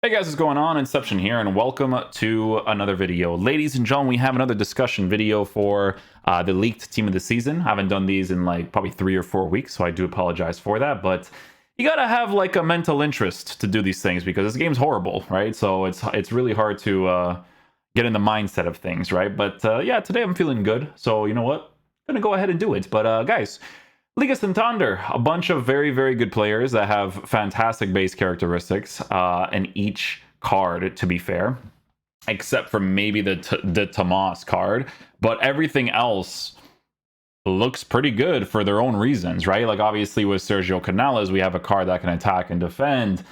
Hey guys, what's going on? Inception here, and welcome to another video. Ladies and gentlemen, we have another discussion video for the leaked team of the season. I haven't done these in like probably 3 or 4 weeks, so I do apologize for that. But you gotta have like a mental interest to do these things because this game's horrible, right? So it's really hard to get in the mindset of things, right? But yeah, today I'm feeling good, so you know what? I'm gonna go ahead and do it. But guys. Liga Santander, a bunch of very, very good players that have fantastic base characteristics in each card, to be fair, except for maybe the Tomas card. But everything else looks pretty good for their own reasons, right? Like, obviously, with Sergio Canales, we have a card that can attack and defend.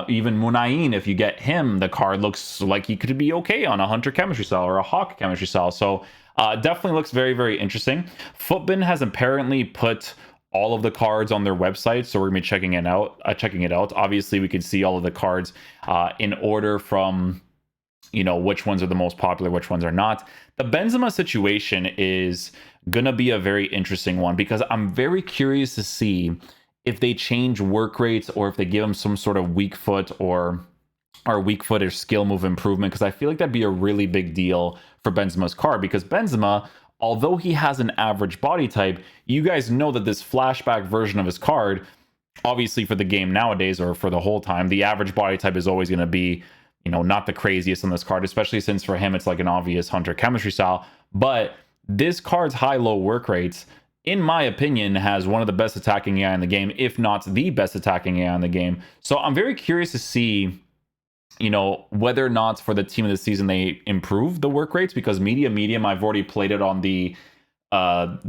Even Munain, if you get him, the card looks like he could be okay on a Hunter chemistry style or a Hawk chemistry style. So definitely looks very, very interesting. Footbin has apparently put all of the cards on their website, so we're gonna be checking it out. Obviously, we can see all of the cards in order from, you know, which ones are the most popular, which ones are not. The Benzema situation is gonna be a very interesting one because I'm very curious to see if they change work rates or if they give him some sort of weak foot or weak foot or skill move improvement, because I feel like that'd be a really big deal for Benzema's card, because Benzema, although he has an average body type, you guys know that this flashback version of his card, obviously for the game nowadays or for the whole time, the average body type is always going to be, you know, not the craziest on this card, especially since for him it's like an obvious Hunter chemistry style. But this card's high-low work rates, in my opinion, has one of the best attacking AI in the game, if not the best attacking AI in the game. So I'm very curious to see, you know, whether or not for the team of the season they improve the work rates, because medium, I've already played it on the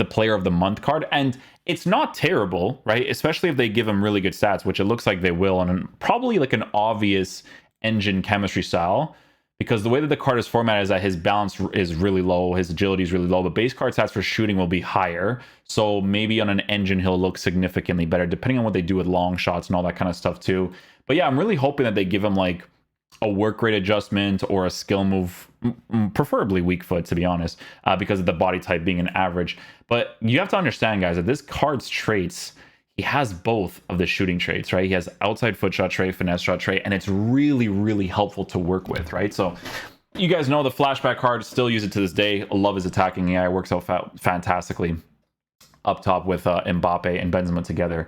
player of the month card, and it's not terrible, right? Especially if they give him really good stats, which it looks like they will, and probably like an obvious engine chemistry style, because the way that the card is formatted is that his balance is really low, his agility is really low, but base card stats for shooting will be higher. So maybe on an engine he'll look significantly better, depending on what they do with long shots and all that kind of stuff too. But yeah, I'm really hoping that they give him like a work rate adjustment or a skill move, preferably weak foot, to be honest, because of the body type being an average. But you have to understand, guys, that this card's traits, he has both of the shooting traits, right? He has outside foot shot trait, finesse shot trait, and it's really, really helpful to work with, right? So you guys know the flashback card, still use it to this day. I love his attacking AI, works out fantastically up top with Mbappe and Benzema together.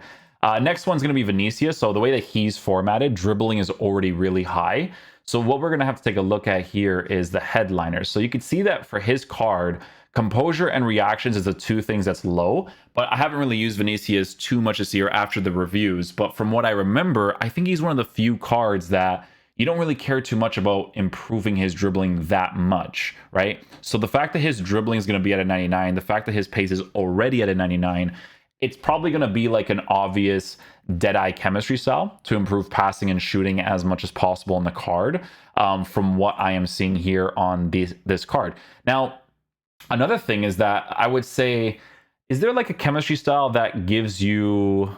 Next one's going to be Vinicius. So the way that he's formatted, dribbling is already really high. So what we're going to have to take a look at here is the headliners. So you can see that for his card, composure and reactions is the two things that's low, but I haven't really used Vinicius too much this year after the reviews. But from what I remember, I think he's one of the few cards that you don't really care too much about improving his dribbling that much, right? So the fact that his dribbling is going to be at a 99, the fact that his pace is already at a 99, it's probably going to be like an obvious Deadeye chemistry style to improve passing and shooting as much as possible in the card, from what I am seeing here on this card. Now, another thing is that I would say, is there like a chemistry style that gives you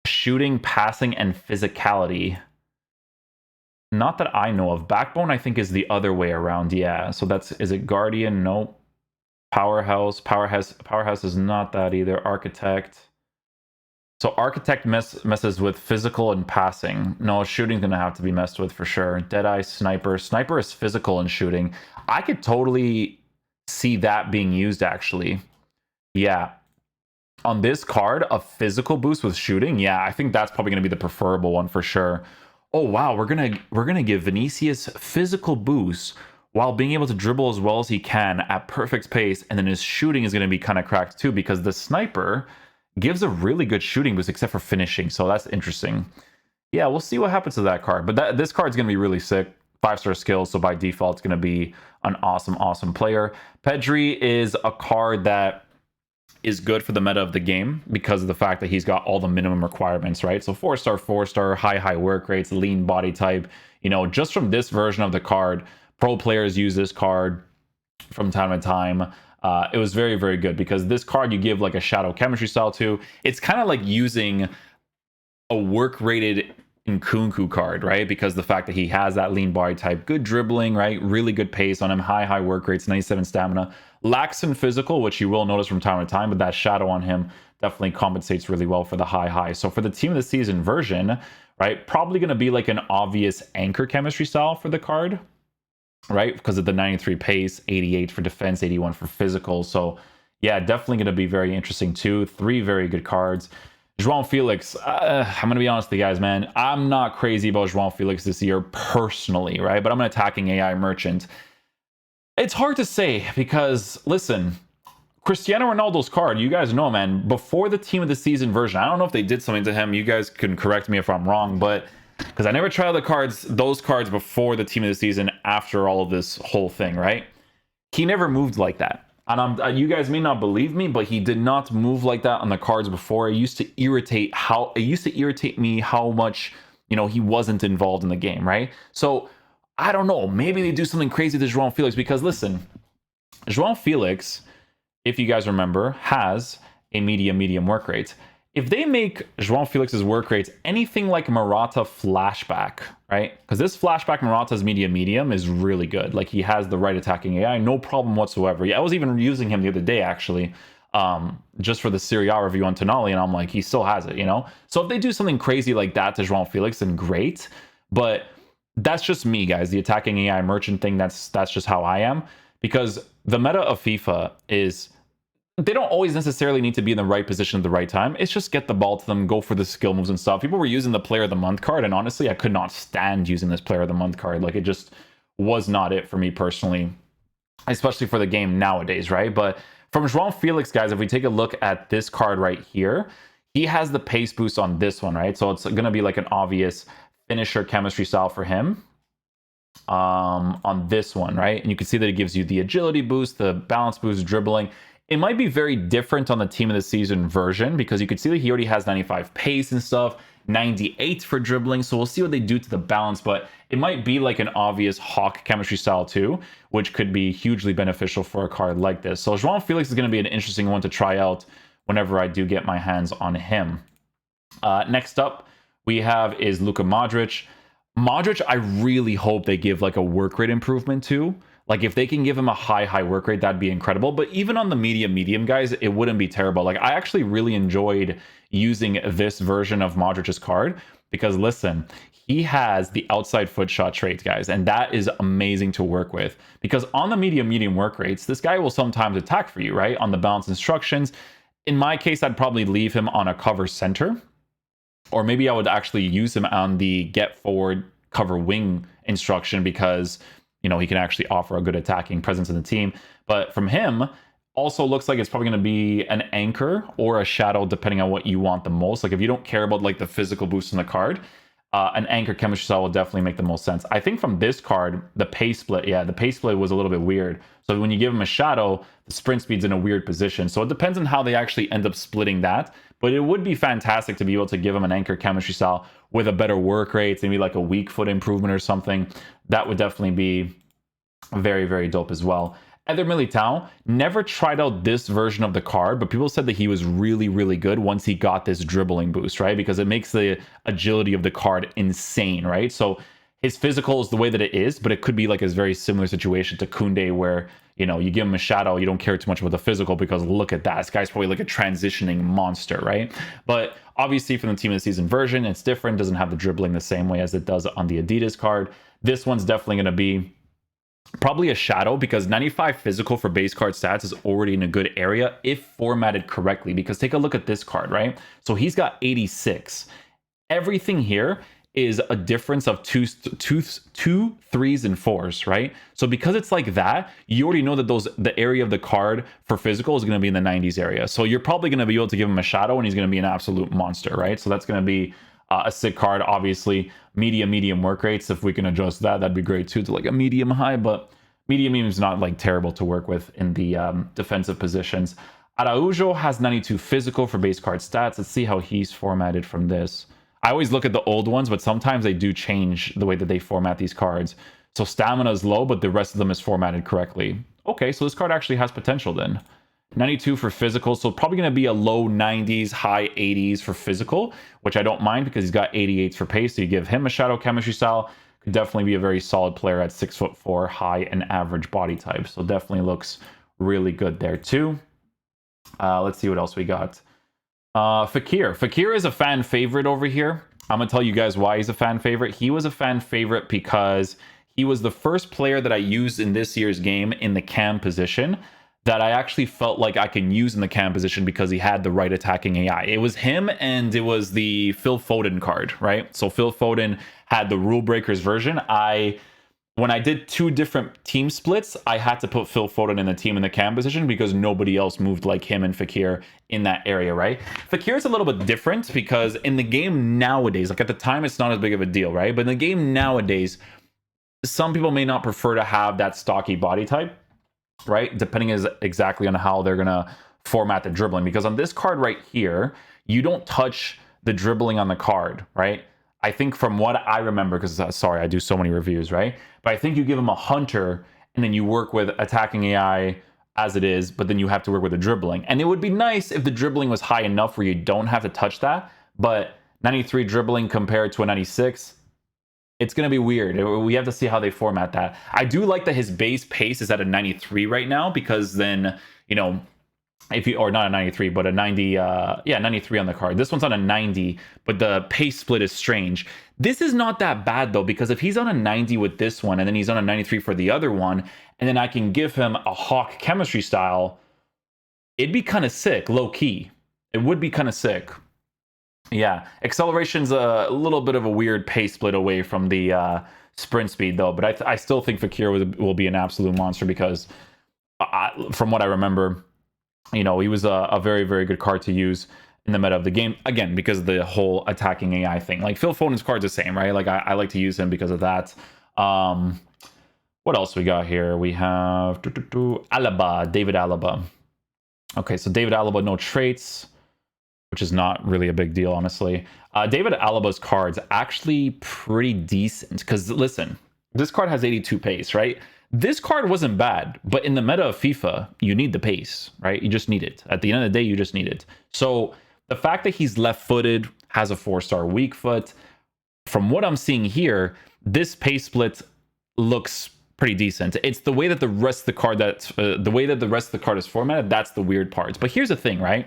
shooting, passing, and physicality? Not that I know of. Backbone, I think, is the other way around. Yeah, so is it Guardian? Nope. Powerhouse is not that either. Architect. So Architect messes with physical and passing. No, shooting's gonna have to be messed with for sure. Deadeye, Sniper. Sniper is physical and shooting. I could totally see that being used, actually. Yeah. On this card, a physical boost with shooting, yeah, I think that's probably gonna be the preferable one for sure. Oh wow, we're gonna give Vinicius physical boost while being able to dribble as well as he can at perfect pace, and then his shooting is going to be kind of cracked too, because the Sniper gives a really good shooting boost except for finishing, so that's interesting. Yeah, we'll see what happens to that card, but this card's going to be really sick. 5-star skills, so by default it's going to be an awesome player. Pedri is a card that is good for the meta of the game because of the fact that he's got all the minimum requirements, right? So 4-star, high work rates, lean body type. You know, just from this version of the card, pro players use this card from time to time. It was very, very good because this card you give like a shadow chemistry style to. It's kind of like using a work rated Nkunku card, right? Because the fact that he has that lean body type, good dribbling, right? Really good pace on him, high work rates, 97 stamina. Lacks in physical, which you will notice from time to time, but that shadow on him definitely compensates really well for the high. So for the team of the season version, right? Probably going to be like an obvious anchor chemistry style for the card, right? Because of the 93 pace, 88 for defense, 81 for physical. So yeah, definitely going to be very interesting too. 3 very good cards. João Felix, I'm going to be honest with you guys, man. I'm not crazy about João Felix this year personally, right? But I'm an attacking AI merchant. It's hard to say because, listen, Cristiano Ronaldo's card, you guys know, man, before the team of the season version, I don't know if they did something to him. You guys can correct me if I'm wrong, but because I never tried those cards before the team of the season after all of this whole thing, right? He never moved like that. And you guys may not believe me, but he did not move like that on the cards before. It used to irritate me how much, he wasn't involved in the game, right? So I don't know. Maybe they do something crazy to João Felix because listen, João Felix, if you guys remember, has a medium work rate. If they make João Felix's work rates anything like Morata flashback, right? Because this flashback Morata's medium is really good. Like he has the right attacking AI, no problem whatsoever. Yeah, I was even using him the other day actually, just for the Serie A review on Tonali, and I'm like, he still has it, So if they do something crazy like that to João Felix, then great. But that's just me, guys. The attacking AI merchant thing, that's just how I am. Because the meta of FIFA is they don't always necessarily need to be in the right position at the right time. It's just get the ball to them, go for the skill moves and stuff. People were using the player of the month card, and honestly, I could not stand using this player of the month card. Like, it just was not it for me personally, especially for the game nowadays, right? But from João Felix, guys, if we take a look at this card right here, he has the pace boost on this one, right? So it's going to be like an obvious finisher chemistry style for him on this one, right? And you can see that it gives you the agility boost, the balance boost, dribbling. It might be very different on the team of the season version because you can see that he already has 95 pace and stuff, 98 for dribbling. So we'll see what they do to the balance, but it might be like an obvious Hawk chemistry style too, which could be hugely beneficial for a card like this. So João Felix is going to be an interesting one to try out whenever I do get my hands on him. Next up we have is Luka Modric. Modric, I really hope they give like a work rate improvement to. Like if they can give him a high work rate, that'd be incredible. But even on the medium guys, it wouldn't be terrible. Like I actually really enjoyed using this version of Modric's card because listen, he has the outside foot shot traits, guys, and that is amazing to work with because on the medium work rates, this guy will sometimes attack for you, right? On the balance instructions. In my case, I'd probably leave him on a cover center, or maybe I would actually use him on the get forward cover wing instruction because he can actually offer a good attacking presence in the team. But from him, also looks like it's probably going to be an anchor or a shadow, depending on what you want the most. Like if you don't care about like the physical boost in the card, an anchor chemistry style will definitely make the most sense. I think from this card, the pace split, the pace split was a little bit weird. So when you give him a shadow, the sprint speed's in a weird position. So it depends on how they actually end up splitting that. But it would be fantastic to be able to give him an anchor chemistry style with a better work rate, maybe like a weak foot improvement or something. That would definitely be very dope as well. Eder Militao never tried out this version of the card, but people said that he was really good once he got this dribbling boost, right? Because it makes the agility of the card insane, right? So his physical is the way that it is, but it could be like a very similar situation to Koundé where, you give him a shadow, you don't care too much about the physical because look at that. This guy's probably like a transitioning monster, right? But obviously from the team of the season version, it's different, doesn't have the dribbling the same way as it does on the Adidas card. This one's definitely going to be probably a shadow because 95 physical for base card stats is already in a good area if formatted correctly. Because take a look at this card, right? So he's got 86. Everything here is a difference of two, threes, and fours, right? So because it's like that, you already know that the area of the card for physical is going to be in the 90s area. So you're probably going to be able to give him a shadow and he's going to be an absolute monster, right? So that's going to be a sick card. Obviously medium work rates, if we can adjust that, that'd be great too, to like a medium high, but medium is not like terrible to work with in the defensive positions. Araujo has 92 physical for base card stats. Let's see how he's formatted from this. I always look at the old ones, but sometimes they do change the way that they format these cards. So stamina is low, but the rest of them is formatted correctly. Okay, so this card actually has potential then. 92 for physical, so probably going to be a low 90s, high 80s for physical, which I don't mind because he's got 88s for pace. So you give him a shadow chemistry style, could definitely be a very solid player at 6'4", high and average body type. So definitely looks really good there too. Let's see what else we got. Fakir. Fakir is a fan favorite over here. I'm going to tell you guys why he's a fan favorite. He was a fan favorite because he was the first player that I used in this year's game in the cam position that I actually felt like I can use in the cam position because he had the right attacking AI. It was him, and it was the Phil Foden card, right? So Phil Foden had the Rule Breakers version. When I did 2 different team splits, I had to put Phil Foden in the team in the cam position because nobody else moved like him and Fakir in that area, right? Fakir is a little bit different because in the game nowadays, like at the time, it's not as big of a deal, right? But in the game nowadays, some people may not prefer to have that stocky body type, right? Depending exactly on how they're going to format the dribbling. Because on this card right here, you don't touch the dribbling on the card, right? I think from what I remember, because sorry, I do so many reviews, right? But I think you give him a hunter and then you work with attacking AI as it is, but then you have to work with the dribbling. And it would be nice if the dribbling was high enough where you don't have to touch that. But 93 dribbling compared to a 96, it's going to be weird. We have to see how they format that. I do like that his base pace is at a 93 right now, because then, you know, if you, or not a 93, but a 90, 93 on the card. This one's on a 90, but the pace split is strange. This is not that bad though, because if he's on a 90 with this one and then he's on a 93 for the other one, and then I can give him a Hawk chemistry style, it'd be kind of sick, low key. It would be kind of sick. Yeah, acceleration's a little bit of a weird pace split away from the sprint speed though, but I still think Fakir will be an absolute monster because from what I remember, you know, he was a very, very good card to use in the meta of the game. Again, because of the whole attacking AI thing. Like Phil Foden's card's the same, right? Like I like to use him because of that. What else we got here? We have Alaba, David Alaba. Okay, so David Alaba, no traits, which is not really a big deal, honestly. David Alaba's card's actually pretty decent because, listen, this card has 82 pace, right? This card wasn't bad, but in the meta of FIFA, you need the pace, right? You just need it. At the end of the day, you just need it. So the fact that he's left-footed, has a 4-star weak foot, from what I'm seeing here, this pace split looks pretty decent. It's the way that the rest of the card is formatted, that's the weird part. But here's the thing, right?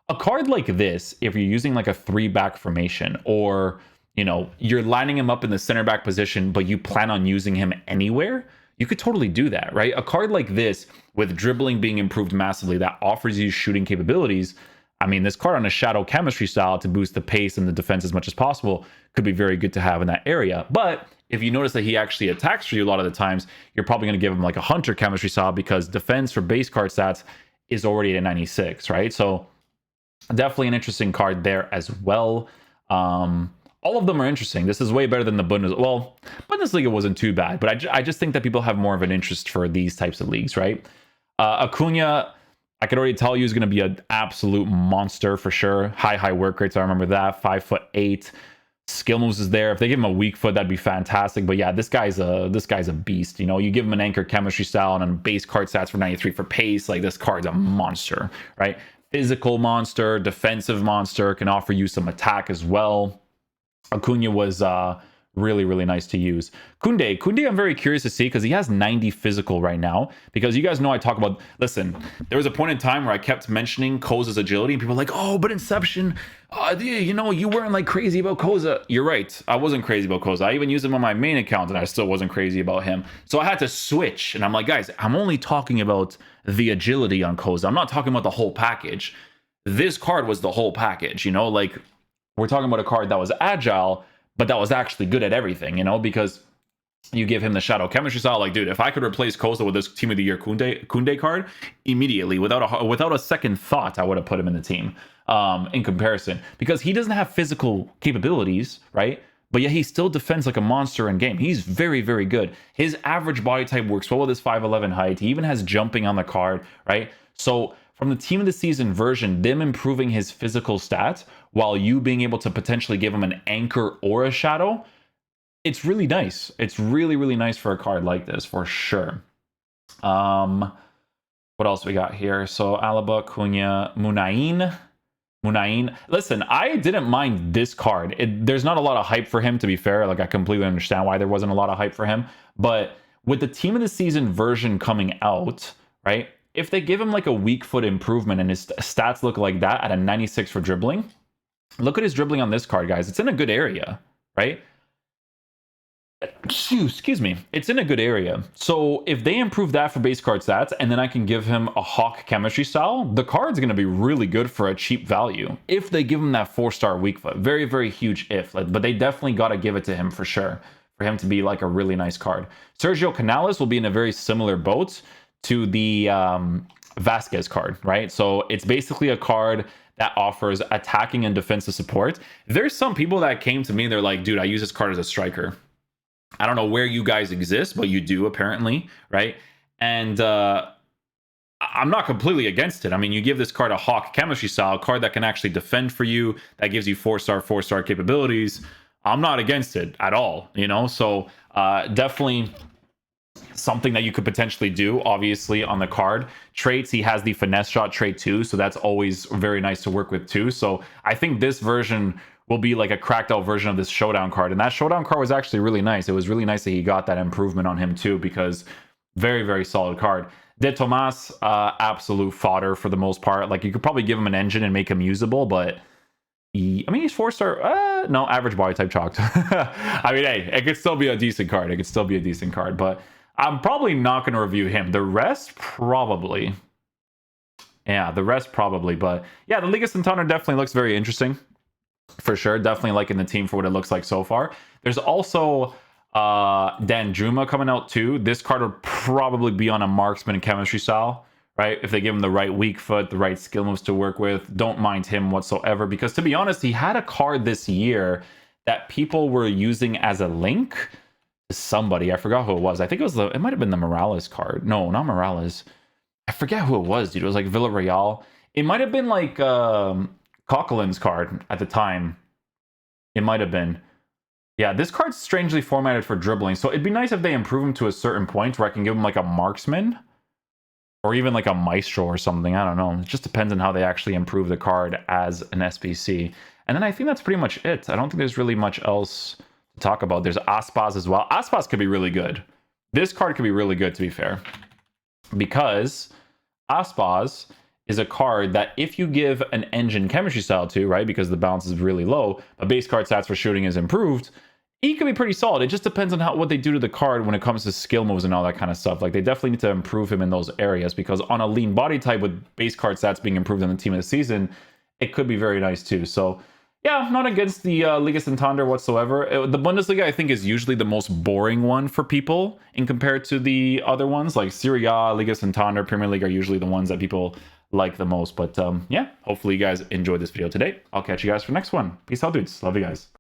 A card like this, if you're using like a 3-back formation, or, you know, you're lining him up in the center back position, but you plan on using him anywhere, you could totally do that, right? A card like this, with dribbling being improved massively, that offers you shooting capabilities. I mean, this card on a shadow chemistry style to boost the pace and the defense as much as possible could be very good to have in that area. But if you notice that he actually attacks for you a lot of the times, you're probably going to give him like a hunter chemistry style, because defense for base card stats is already at a 96, right? So definitely an interesting card there as well. All of them are interesting. This is way better than the Bundesliga. Well, Bundesliga wasn't too bad, but I just think that people have more of an interest for these types of leagues, right? Acuna, I could already tell you, is going to be an absolute monster for sure. High work rates, I remember that. 5'8". Skill moves is there. If they give him a weak foot, that'd be fantastic. But yeah, this guy's a beast. You know, you give him an anchor chemistry style and a base card stats for 93 for pace. Like, this card's a monster, right? Physical monster, defensive monster, can offer you some attack as well. Acuna was really, really nice to use. Kunde, I'm very curious to see, because he has 90 physical right now. Because you guys know I talk about, listen, there was a point in time where I kept mentioning Koza's agility, and people were like, oh, but Inception, you know, you weren't like crazy about Koza. You're right, I wasn't crazy about Koza. I even used him on my main account, and I still wasn't crazy about him. So I had to switch, and I'm like, guys, I'm only talking about the agility on Koza. I'm not talking about the whole package. This card was the whole package, you know, like, we're talking about a card that was agile, but that was actually good at everything, you know, because you give him the shadow chemistry style. Like, dude, if I could replace Koza with this Team of the Year Kunde card immediately, without a second thought, I would have put him in the team in comparison, because he doesn't have physical capabilities, right? But yet he still defends like a monster in game. He's very, very good. His average body type works well with his 5'11" height. He even has jumping on the card, right? So from the Team of the Season version, them improving his physical stats while you being able to potentially give him an anchor or a shadow, it's really nice. It's really, really nice for a card like this, for sure. What else we got here? So Alaba, Cunha, Munain. Listen, I didn't mind this card. There's not a lot of hype for him, to be fair. Like, I completely understand why there wasn't a lot of hype for him. But with the Team of the Season version coming out, right? If they give him like a weak foot improvement and his stats look like that at a 96 for dribbling, Look at his dribbling on this card, guys. It's in a good area, right? Excuse me. It's in a good area. So if they improve that for base card stats, and then I can give him a Hawk chemistry style, the card's going to be really good for a cheap value. If they give him that 4-star weak foot. Very, very huge if. But they definitely got to give it to him for sure, for him to be like a really nice card. Sergio Canales will be in a very similar boat to the Vasquez card, right? So it's basically a card that offers attacking and defensive support. There's some people that came to me, they're like, dude, I use this card as a striker. I don't know where you guys exist, but you do apparently, right? And I'm not completely against it. I mean, you give this card a Hawk chemistry style, a card that can actually defend for you, that gives you 4-star capabilities. I'm not against it at all, you know? So definitely something that you could potentially do, obviously, on the card. Traits, he has the finesse shot trait too, so that's always very nice to work with too. So I think this version will be like a cracked out version of this showdown card, and that showdown card was actually really nice. It was really nice that he got that improvement on him too, because very, very solid card. De Tomas, absolute fodder for the most part. Like, you could probably give him an engine and make him usable, but I mean, he's 4-star. No, average body type chalked. I mean, hey, it could still be a decent card. It could still be a decent card, but I'm probably not going to review him. The rest, probably. Yeah, the rest, probably. But yeah, the Liga Santander definitely looks very interesting. For sure. Definitely liking the team for what it looks like so far. There's also Danjuma coming out too. This card would probably be on a marksman and chemistry style, right? If they give him the right weak foot, the right skill moves to work with, don't mind him whatsoever. Because to be honest, he had a card this year that people were using as a link to somebody. I forgot who it was. I think it might have been the Morales card. No, not Morales. I forget who it was, dude. It was like Villarreal. It might have been like Coquelin's card at the time. It might have been. Yeah, this card's strangely formatted for dribbling, so it'd be nice if they improve him to a certain point where I can give him like a marksman or even like a maestro or something. I don't know. It just depends on how they actually improve the card as an SBC. And then I think that's pretty much it. I don't think there's really much else to talk about. There's Aspas as well. Aspas could be really good. This card could be really good, to be fair, because Aspas is a card that if you give an engine chemistry style to, right, because the balance is really low, but base card stats for shooting is improved, he can be pretty solid. It just depends on what they do to the card when it comes to skill moves and all that kind of stuff. Like, they definitely need to improve him in those areas, because on a lean body type with base card stats being improved on the team of the season, it could be very nice too. So yeah, I'm not against the Liga Santander whatsoever. The Bundesliga, I think, is usually the most boring one for people in compared to the other ones. Like Serie A, Liga Santander, Premier League are usually the ones that people like the most. But yeah, hopefully you guys enjoyed this video today. I'll catch you guys for the next one. Peace out, dudes. Love you guys.